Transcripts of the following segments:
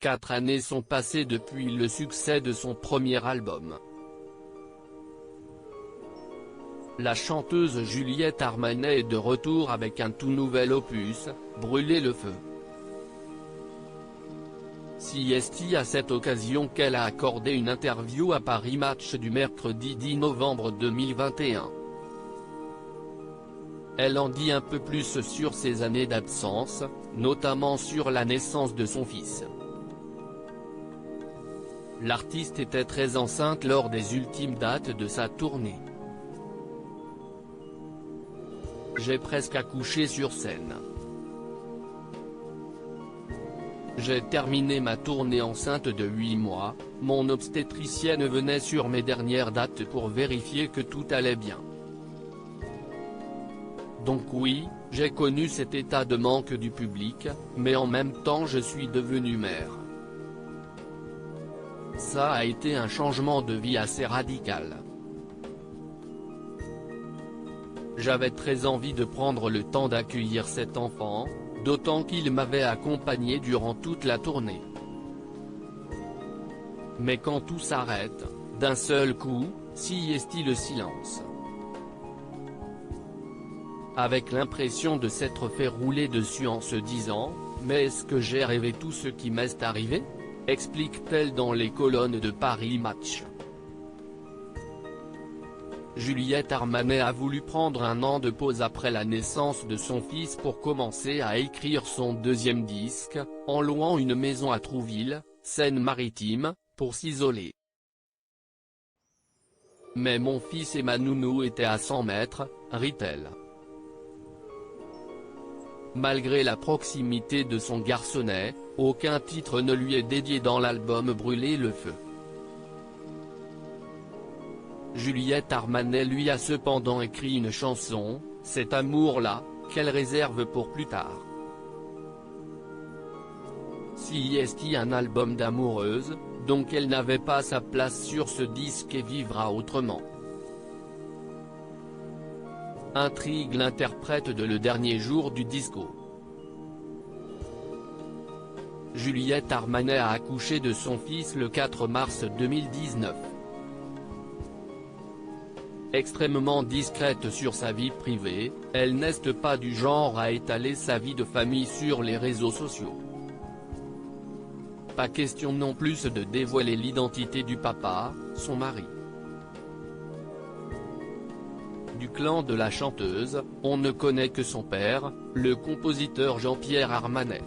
4 années sont passées depuis le succès de son premier album. La chanteuse Juliette Armanet est de retour avec un tout nouvel opus, Brûler le feu. C'est à cette occasion qu'elle a accordé une interview à Paris Match du mercredi 10 novembre 2021. Elle en dit un peu plus sur ses années d'absence, notamment sur la naissance de son fils. L'artiste était très enceinte lors des ultimes dates de sa tournée. J'ai presque accouché sur scène. J'ai terminé ma tournée enceinte de 8 mois, mon obstétricienne venait sur mes dernières dates pour vérifier que tout allait bien. Donc oui, j'ai connu cet état de manque du public, mais en même temps je suis devenue mère. Ça a été un changement de vie assez radical. J'avais très envie de prendre le temps d'accueillir cet enfant, d'autant qu'il m'avait accompagné durant toute la tournée. Mais quand tout s'arrête, d'un seul coup, c'est le silence. Avec l'impression de s'être fait rouler dessus en se disant « Mais est-ce que j'ai rêvé tout ce qui m'est arrivé ?» explique-t-elle dans les colonnes de Paris Match. Juliette Armanet a voulu prendre un an de pause après la naissance de son fils pour commencer à écrire son deuxième disque, en louant une maison à Trouville, Seine-Maritime, pour s'isoler. Mais mon fils et ma nounou étaient à 100 mètres, rit-elle. Malgré la proximité de son garçonnet, aucun titre ne lui est dédié dans l'album Brûler le feu. Juliette Armanet lui a cependant écrit une chanson, Cet amour-là, qu'elle réserve pour plus tard. C'est un album d'amoureuse, donc elle n'avait pas sa place sur ce disque et vivra autrement. Intrigue l'interprète de Le Dernier Jour du Disco. Juliette Armanet a accouché de son fils le 4 mars 2019. Extrêmement discrète sur sa vie privée, elle n'est pas du genre à étaler sa vie de famille sur les réseaux sociaux. Pas question non plus de dévoiler l'identité du papa, son mari. Du clan de la chanteuse, on ne connaît que son père, le compositeur Jean-Pierre Armanet.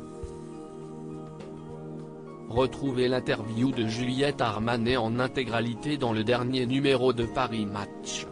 Retrouvez l'interview de Juliette Armanet en intégralité dans le dernier numéro de Paris Match.